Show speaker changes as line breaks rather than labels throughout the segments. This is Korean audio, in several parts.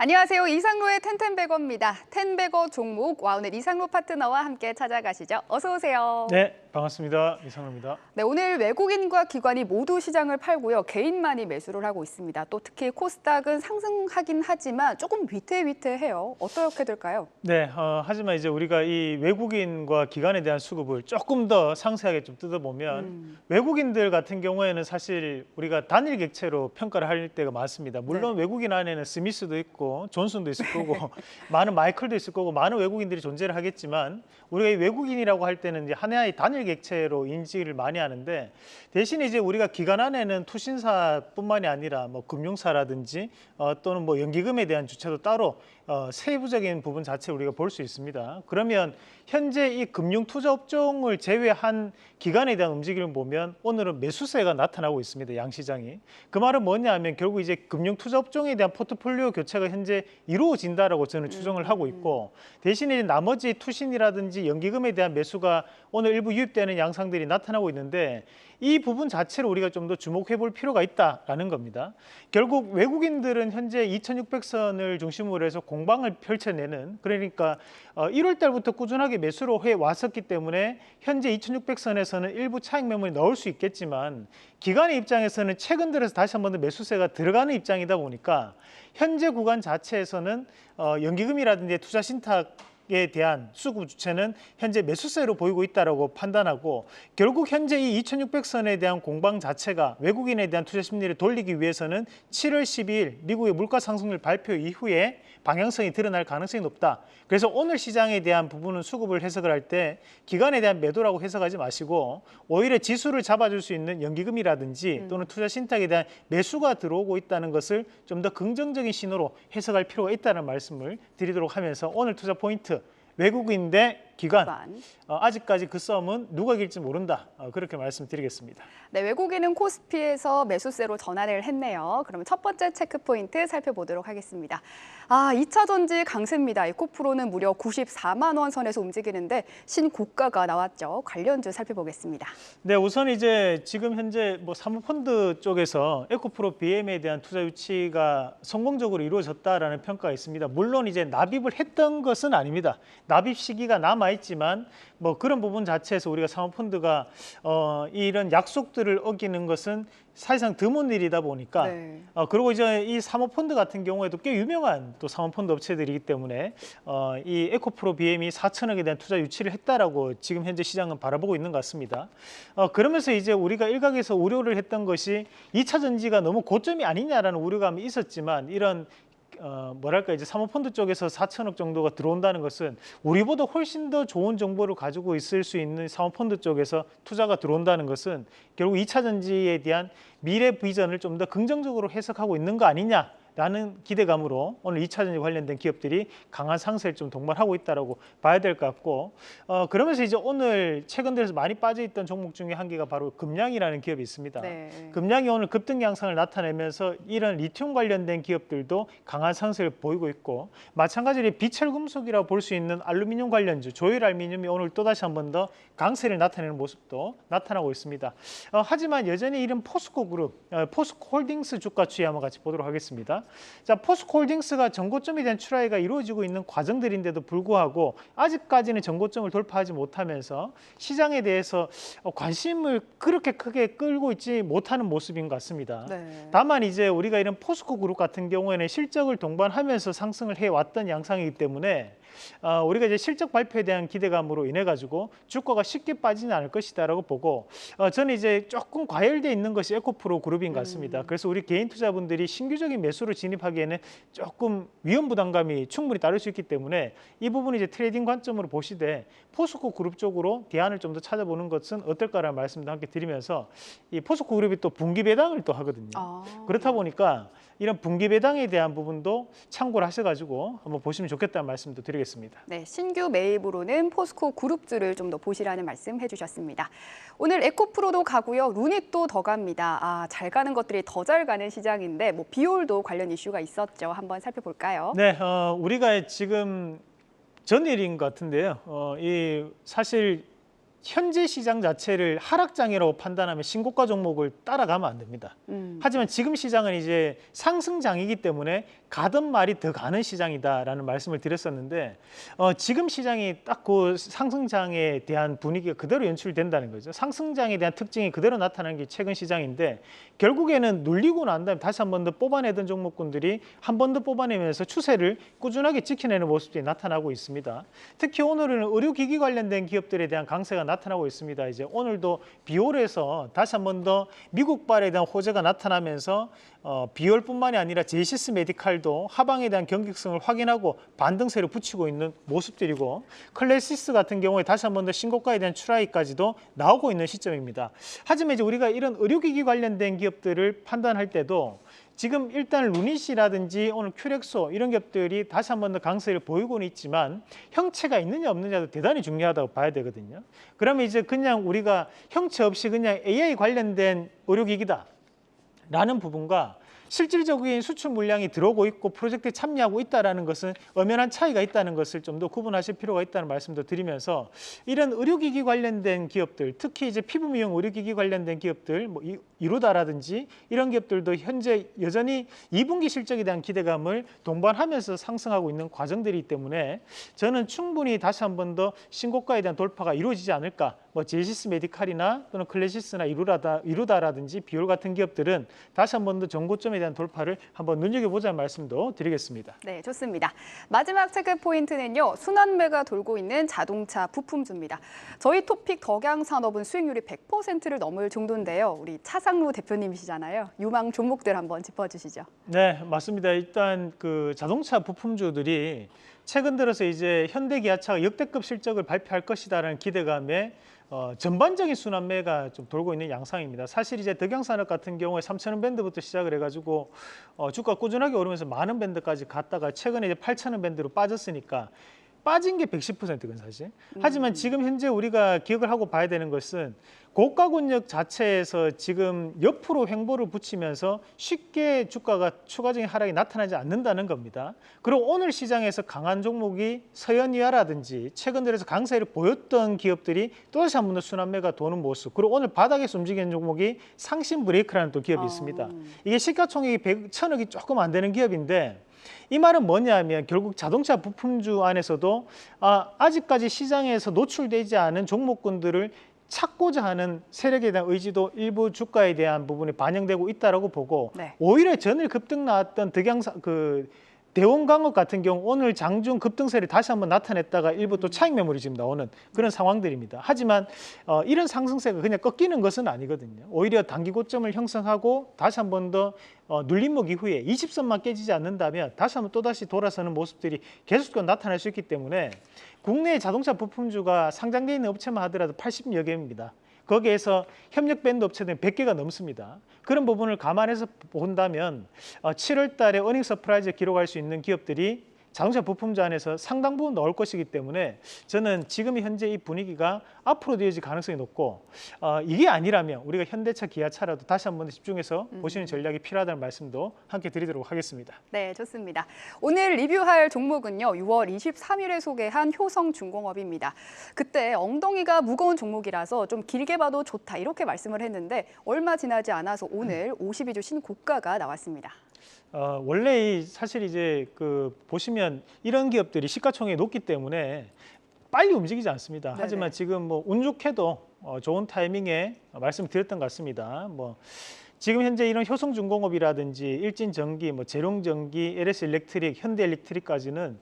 안녕하세요. 이상로의 텐텐베거입니다. 텐베거 종목 와우넷 이상로 파트너와 함께 찾아가시죠. 어서 오세요.
네, 반갑습니다. 이상로입니다.
네, 오늘 외국인과 기관이 모두 시장을 팔고요. 개인만이 매수를 하고 있습니다. 또 특히 코스닥은 상승하긴 하지만 조금 위태위태해요. 어떻게 될까요?
네, 하지만 이제 우리가 이 외국인과 기관에 대한 수급을 조금 더 상세하게 좀 뜯어보면 외국인들 같은 경우에는 사실 우리가 단일 객체로 평가를 할 때가 많습니다. 물론
네.
외국인 안에는 스미스도 있고 존슨도 있을 거고 많은 마이클도 있을 거고 많은 외국인들이 존재를 하겠지만 우리가 이 외국인이라고 할 때는 이제 하나의 단일 객체로 인지를 많이 하는데 대신에 이제 우리가 기관 안에는 투신사뿐만이 아니라 뭐 금융사라든지 또는 뭐 연기금에 대한 주체도 따로 세부적인 부분 자체 우리가 볼 수 있습니다. 그러면 현재 이 금융 투자 업종을 제외한 기관에 대한 움직임을 보면 오늘은 매수세가 나타나고 있습니다. 양시장이. 그 말은 뭐냐 하면 결국 이제 금융 투자 업종에 대한 포트폴리오 교체가 현재 이루어진다라고 저는 추정을 하고 있고 대신에 나머지 투신이라든지 연기금에 대한 매수가 오늘 일부 유입되는 양상들이 나타나고 있는데 이 부분 자체를 우리가 좀 더 주목해 볼 필요가 있다라는 겁니다. 결국 외국인들은 현재 2600선을 중심으로 해서 공방을 펼쳐내는 그러니까 1월 달부터 꾸준하게 매수로 해 왔었기 때문에 현재 2600선에서는 일부 차익 매물이 넣을 수 있겠지만 기관의 입장에서는 최근 들어서 다시 한 번 더 매수세가 들어가는 입장이다 보니까 현재 구간 자체에서는 연기금이라든지 투자 신탁에 대한 수급 주체는 현재 매수세로 보이고 있다고 판단하고 결국 현재 이 2600선에 대한 공방 자체가 외국인에 대한 투자 심리를 돌리기 위해서는 7월 12일 미국의 물가 상승률 발표 이후에 방향성이 드러날 가능성이 높다. 그래서 오늘 시장에 대한 부분은 수급을 해석을 할 때 기관에 대한 매도라고 해석하지 마시고 오히려 지수를 잡아줄 수 있는 연기금이라든지 또는 투자 신탁에 대한 매수가 들어오고 있다는 것을 좀 더 긍정적인 신호로 해석할 필요가 있다는 말씀을 드리도록 하면서 오늘 투자 포인트 외국인 대 기관. 아직까지 그 싸움은 누가 이길지 모른다. 그렇게 말씀드리겠습니다.
네, 외국인은 코스피에서 매수세로 전환을 했네요. 그러면 첫 번째 체크 포인트 살펴보도록 하겠습니다. 2차 전지 강세입니다. 에코프로는 무려 94만 원 선에서 움직이는데 신고가가 나왔죠. 관련주 살펴보겠습니다.
네, 우선 이제 지금 현재 뭐 사모펀드 쪽에서 에코프로 BM에 대한 투자 유치가 성공적으로 이루어졌다라는 평가가 있습니다. 물론 이제 납입을 했던 것은 아닙니다. 납입 시기가 남아 있지만 뭐 그런 부분 자체에서 우리가 사모펀드가 이런 약속들을 어기는 것은 사실상 드문 일이다 보니까 그리고 이제 이 사모펀드 같은 경우에도 꽤 유명한 또 사모펀드 업체들이기 때문에 이 에코프로 BM이 4천억에 대한 투자 유치를 했다라고 지금 현재 시장은 바라보고 있는 것 같습니다. 그러면서 이제 우리가 일각에서 우려를 했던 것이 2차 전지가 너무 고점이 아니냐라는 우려감이 있었지만 이런 뭐랄까 이제 사모펀드 쪽에서 4천억 정도가 들어온다는 것은 우리보다 훨씬 더 좋은 정보를 가지고 있을 수 있는 사모펀드 쪽에서 투자가 들어온다는 것은 결국 2차 전지에 대한 미래 비전을 좀 더 긍정적으로 해석하고 있는 거 아니냐. 라는 기대감으로 오늘 2차 전지 관련된 기업들이 강한 상승을 좀 동반하고 있다고 봐야 될 것 같고 그러면서 이제 오늘 최근 들어서 많이 빠져있던 종목 중에 한 개가 바로 금량이라는 기업이 있습니다. 금량이 오늘 급등 양상을 나타내면서 이런 리튬 관련된 기업들도 강한 상승을 보이고 있고 마찬가지로 비철금속이라고 볼 수 있는 알루미늄 관련주 조일알루미늄이 오늘 또다시 한 번 더 강세를 나타내는 모습도 나타나고 있습니다. 하지만 여전히 이런 포스코 그룹, 포스코 홀딩스 주가 추이 한번 같이 보도록 하겠습니다. 자, 포스코홀딩스가 전고점에 대한 출하가 이루어지고 있는 과정들인데도 불구하고 아직까지는 전고점을 돌파하지 못하면서 시장에 대해서 관심을 그렇게 크게 끌고 있지 못하는 모습인 것 같습니다. 다만 이제 우리가 이런 포스코 그룹 같은 경우에는 실적을 동반하면서 상승을 해왔던 양상이기 때문에 우리가 이제 실적 발표에 대한 기대감으로 인해 가지고 주가가 쉽게 빠지지 않을 것이다라고 보고 저는 이제 조금 과열돼 있는 것이 에코프로 그룹인 것 같습니다. 그래서 우리 개인 투자분들이 신규적인 매수를 진입하기에는 조금 위험 부담감이 충분히 따를 수 있기 때문에 이 부분을 이제 트레이딩 관점으로 보시되 포스코 그룹 쪽으로 대안을 좀 더 찾아보는 것은 어떨까라는 말씀도 함께 드리면서 이 포스코 그룹이 또 분기 배당을 또 하거든요. 그렇다 보니까 이런 분기 배당에 대한 부분도 참고를 하셔가지고 한번 보시면 좋겠다는 말씀도 드리겠습니다.
네, 신규 매입으로는 포스코 그룹주를 좀 더 보시라는 말씀 해주셨습니다. 오늘 에코프로도 가고요, 루닛도 더 갑니다. 잘 가는 것들이 더 잘 가는 시장인데 뭐 비올도 관련 이슈가 있었죠. 한번 살펴볼까요?
네, 우리가 지금 전일인 것 같은데요. 이 사실 현재 시장 자체를 하락장이라고 판단하면 신고가 종목을 따라가면 안 됩니다. 하지만 지금 시장은 이제 상승장이기 때문에 가던 말이 더 가는 시장이다라는 말씀을 드렸었는데 지금 시장이 딱 그 상승장에 대한 분위기가 그대로 연출된다는 거죠. 상승장에 대한 특징이 그대로 나타나는 게 최근 시장인데 결국에는 눌리고 난 다음에 다시 한 번 더 뽑아내던 종목군들이 한 번 더 뽑아내면서 추세를 꾸준하게 지켜내는 모습들이 나타나고 있습니다. 특히 오늘은 의료기기 관련된 기업들에 대한 강세가 나타나고 있습니다. 이제 오늘도 비올에서 다시 한 번 더 미국발에 대한 호재가 나타나면서 비올뿐만이 아니라 제이시스 메디칼도 하방에 대한 경직성을 확인하고 반등세를 붙이고 있는 모습들이고 클래시스 같은 경우에 다시 한 번 더 신고가에 대한 추라이까지도 나오고 있는 시점입니다. 하지만 이제 우리가 이런 의료기기 관련된 기업들을 판단할 때도 지금 일단 루닛이라든지 오늘 큐렉소 이런 기업들이 다시 한 번 더 강세를 보이고는 있지만 형체가 있느냐 없느냐도 대단히 중요하다고 봐야 되거든요. 그러면 이제 그냥 우리가 형체 없이 그냥 AI 관련된 의료기기다 라는 부분과 실질적인 수출 물량이 들어오고 있고 프로젝트에 참여하고 있다는 것은 엄연한 차이가 있다는 것을 좀 더 구분하실 필요가 있다는 말씀도 드리면서 이런 의료기기 관련된 기업들, 특히 이제 피부 미용 의료기기 관련된 기업들, 뭐 이루다라든지 이런 기업들도 현재 여전히 2분기 실적에 대한 기대감을 동반하면서 상승하고 있는 과정들이기 때문에 저는 충분히 다시 한 번 더 신고가에 대한 돌파가 이루어지지 않을까. 뭐 제이시스 메디칼이나 또는 클래시스나 이루다라든지 비올 같은 기업들은 다시 한 번 더 전고점에 대한 돌파를 한번 눈여겨보자는 말씀도 드리겠습니다.
네, 좋습니다. 마지막 체크 포인트는요. 순환매가 돌고 있는 자동차 부품주입니다. 저희 토픽 덕양산업은 수익률이 100%를 넘을 정도인데요. 우리 차상루 대표님이시잖아요. 유망 종목들 한번 짚어주시죠.
네, 맞습니다. 일단 그 자동차 부품주들이 최근 들어서 이제 현대기아차가 역대급 실적을 발표할 것이다라는 기대감에 전반적인 순환매가 좀 돌고 있는 양상입니다. 사실 이제 덕양산업 같은 경우에 3,000원 밴드부터 시작을 해가지고 주가 꾸준하게 오르면서 만원 밴드까지 갔다가 최근에 이제 8,000원 밴드로 빠졌으니까 빠진 게 110%건 사실. 하지만 지금 현재 우리가 기억을 하고 봐야 되는 것은 고가군역 자체에서 지금 옆으로 횡보를 붙이면서 쉽게 주가가 추가적인 하락이 나타나지 않는다는 겁니다. 그리고 오늘 시장에서 강한 종목이 서현이와라든지 최근 들어서 강세를 보였던 기업들이 또다시 한 번 더 순환매가 도는 모습. 그리고 오늘 바닥에서 움직이는 종목이 상신 브레이크라는 또 기업이 있습니다. 이게 시가총액이 1,000억이 조금 안 되는 기업인데 이 말은 뭐냐면 결국 자동차 부품주 안에서도 아직까지 시장에서 노출되지 않은 종목군들을 찾고자 하는 세력에 대한 의지도 일부 주가에 대한 부분에 반영되고 있다라고 보고
네.
오히려 전일 급등 나왔던 대원광업 같은 경우 오늘 장중 급등세를 다시 한번 나타냈다가 일부 또 차익 매물이 지금 나오는 그런 상황들입니다. 하지만 이런 상승세가 그냥 꺾이는 것은 아니거든요. 오히려 단기 고점을 형성하고 다시 한 번 더 눌림목 이후에 20선만 깨지지 않는다면 다시 한번 또다시 돌아서는 모습들이 계속적으로 나타날 수 있기 때문에 국내 자동차 부품주가 상장되어 있는 업체만 하더라도 80여 개입니다. 거기에서 협력 밴드 업체들은 100개가 넘습니다. 그런 부분을 감안해서 본다면 7월 달에 어닝 서프라이즈 기록할 수 있는 기업들이 자동차 부품주 안에서 상당 부분 나올 것이기 때문에 저는 지금 현재 이 분위기가 앞으로도 이어질 가능성이 높고 이게 아니라면 우리가 현대차, 기아차라도 다시 한번 집중해서 보시는 전략이 필요하다는 말씀도 함께 드리도록 하겠습니다.
네, 좋습니다. 오늘 리뷰할 종목은요. 6월 23일에 소개한 효성중공업입니다. 그때 엉덩이가 무거운 종목이라서 좀 길게 봐도 좋다 이렇게 말씀을 했는데 얼마 지나지 않아서 오늘 52주 신고가가 나왔습니다.
원래 사실 이제 보시면 이런 기업들이 시가총액이 높기 때문에 빨리 움직이지 않습니다.
네네.
하지만 지금 뭐 운 좋게도 좋은 타이밍에 말씀드렸던 것 같습니다. 뭐 지금 현재 이런 효성중공업이라든지 일진전기, 뭐 재룡전기, LS일렉트릭, 현대일렉트릭까지는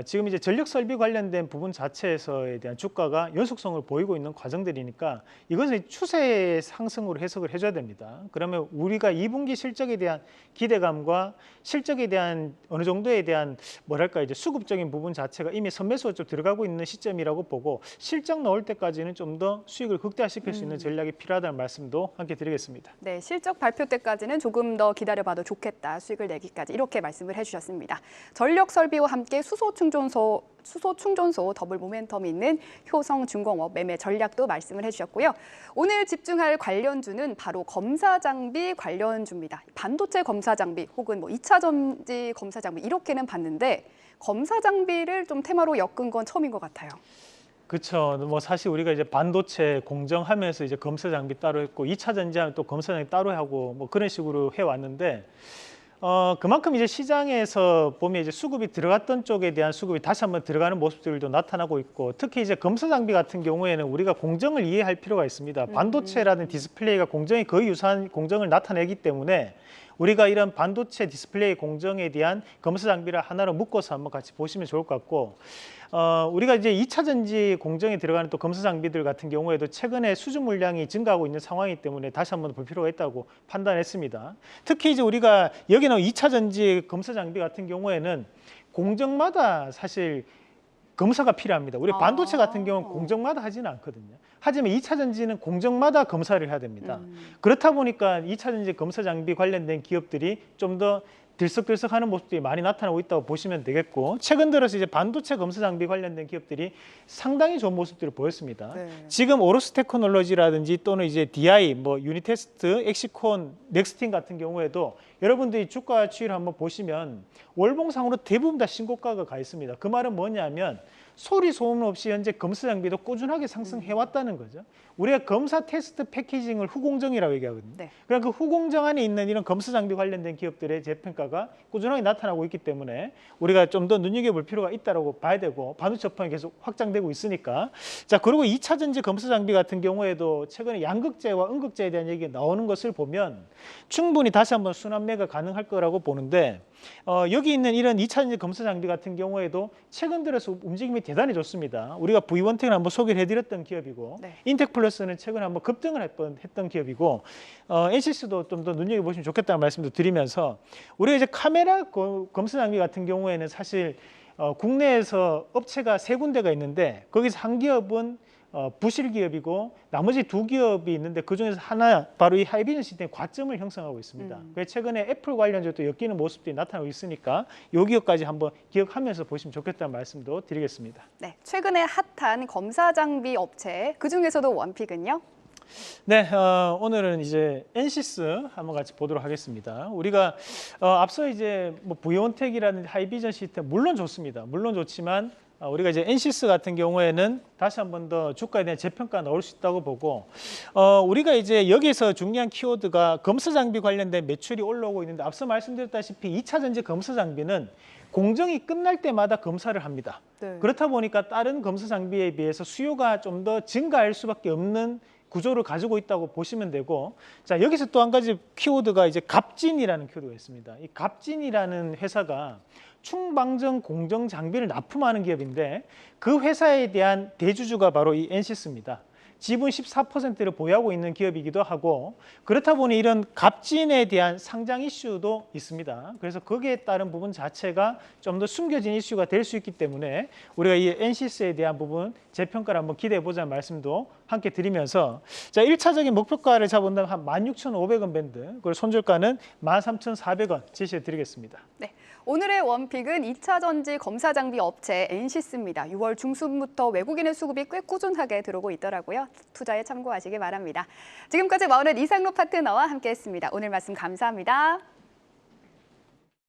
지금 이제 전력설비 관련된 부분 자체에서에 대한 주가가 연속성을 보이고 있는 과정들이니까 이것은 추세 상승으로 해석을 해줘야 됩니다. 그러면 우리가 2분기 실적에 대한 기대감과 실적에 대한 어느 정도에 대한 뭐랄까 이제 수급적인 부분 자체가 이미 선매수가 좀 들어가고 있는 시점이라고 보고 실적 나올 때까지는 좀 더 수익을 극대화시킬 수 있는 전략이 필요하다는 말씀도 함께 드리겠습니다.
네, 실적 발표 때까지는 조금 더 기다려봐도 좋겠다. 수익을 내기까지 이렇게 말씀을 해주셨습니다. 전력 설비와 함께 수소 충전소 더블 모멘텀이 있는 효성중공업 매매 전략도 말씀을 해주셨고요. 오늘 집중할 관련주는 바로 검사 장비 관련주입니다. 반도체 검사 장비 혹은 뭐 2차 전지 검사 장비 이렇게는 봤는데 검사 장비를 좀 테마로 엮은 건 처음인 것 같아요.
그렇죠. 뭐 사실 우리가 이제 반도체 공정하면서 이제 검사 장비 따로 했고 2차 전지하면 또 검사 장비 따로 하고 뭐 그런 식으로 해왔는데 그만큼 이제 시장에서 보면 이제 수급이 들어갔던 쪽에 대한 수급이 다시 한번 들어가는 모습들도 나타나고 있고, 특히 이제 검사 장비 같은 경우에는 우리가 공정을 이해할 필요가 있습니다. 반도체라든 디스플레이가 공정이 거의 유사한 공정을 나타내기 때문에 우리가 이런 반도체 디스플레이 공정에 대한 검사 장비를 하나로 묶어서 한번 같이 보시면 좋을 것 같고, 우리가 이제 2차 전지 공정에 들어가는 또 검사 장비들 같은 경우에도 최근에 수주 물량이 증가하고 있는 상황이기 때문에 다시 한번 볼 필요가 있다고 판단했습니다. 특히 이제 우리가 여기 나온 2차 전지 검사 장비 같은 경우에는 공정마다 사실 검사가 필요합니다. 우리 반도체 같은 경우는 공정마다 하지는 않거든요. 하지만 2차 전지는 공정마다 검사를 해야 됩니다. 그렇다 보니까 2차 전지 검사 장비 관련된 기업들이 좀 더 들썩들썩하는 모습들이 많이 나타나고 있다고 보시면 되겠고, 최근 들어서 이제 반도체 검사 장비 관련된 기업들이 상당히 좋은 모습들을 보였습니다.
네.
지금 오로스 테크놀로지라든지 또는 이제 DI, 뭐 유니테스트, 엑시콘, 넥스틴 같은 경우에도 여러분들이 주가 추이를 한번 보시면 월봉상으로 대부분 다 신고가가 가 있습니다. 그 말은 뭐냐면 소리 소음 없이 현재 검사 장비도 꾸준하게 상승해 왔다는 거죠. 우리가 검사 테스트 패키징을 후공정이라고 얘기하거든요.
네.
그러니까 그 후공정 안에 있는 이런 검사 장비 관련된 기업들의 재평가가 꾸준하게 나타나고 있기 때문에 우리가 좀 더 눈여겨볼 필요가 있다고 봐야 되고, 반도체 업황이 계속 확장되고 있으니까. 자, 그리고 2차 전지 검사 장비 같은 경우에도 최근에 양극재와 음극재에 대한 얘기가 나오는 것을 보면 충분히 다시 한번 순환매가 가능할 거라고 보는데, 여기 있는 이런 2차 전지 검사 장비 같은 경우에도 최근 들어서 움직임이 대단히 좋습니다. 우리가 V1텍을 한번 소개를 해드렸던 기업이고,
네.
인텍플러스는 최근에 한번 급등을 했던 기업이고, NCS도 좀 더 눈여겨보시면 좋겠다는 말씀도 드리면서, 우리가 이제 카메라 검사 장비 같은 경우에는 사실 국내에서 업체가 3군데가 있는데 거기서 한 기업은 부실 기업이고 나머지 2기업이 있는데 그중에서 하나 바로 이 하이비전 시스템이 과점을 형성하고 있습니다. 그래서 최근에 애플 관련주도 엮이는 모습들이 나타나고 있으니까 이 기업까지 한번 기억하면서 보시면 좋겠다는 말씀도 드리겠습니다.
네, 최근에 핫한 검사 장비 업체, 그중에서도 원픽은요?
네, 오늘은 이제 엔시스 한번 같이 보도록 하겠습니다. 우리가 앞서 이제 뭐 브이온텍이라는 하이비전 시스템 물론 좋습니다. 물론 좋지만 우리가 이제 엔시스 같은 경우에는 다시 한번 더 주가에 대한 재평가 나올 수 있다고 보고, 우리가 이제 여기서 중요한 키워드가 검사 장비 관련된 매출이 올라오고 있는데, 앞서 말씀드렸다시피 2차 전지 검사 장비는 공정이 끝날 때마다 검사를 합니다.
네.
그렇다 보니까 다른 검사 장비에 비해서 수요가 좀 더 증가할 수밖에 없는 구조를 가지고 있다고 보시면 되고, 자, 여기서 또 한 가지 키워드가 이제 갑진이라는 키워드가 있습니다. 이 갑진이라는 회사가 충방정 공정 장비를 납품하는 기업인데, 그 회사에 대한 대주주가 바로 이 엔시스입니다. 지분 14%를 보유하고 있는 기업이기도 하고, 그렇다 보니 이런 갑진에 대한 상장 이슈도 있습니다. 그래서 거기에 따른 부분 자체가 좀 더 숨겨진 이슈가 될 수 있기 때문에 우리가 이 엔시스에 대한 부분 재평가를 한번 기대해 보자는 말씀도 함께 드리면서, 자, 1차적인 목표가를 잡은다면 한 16,500원 밴드, 그리고 손절가는 13,400원 제시해 드리겠습니다.
네, 오늘의 원픽은 2차 전지 검사 장비 업체 엔시스입니다. 6월 중순부터 외국인의 수급이 꽤 꾸준하게 들어오고 있더라고요. 투자에 참고하시기 바랍니다. 지금까지 마운의 이상로 파트너와 함께했습니다. 오늘 말씀 감사합니다.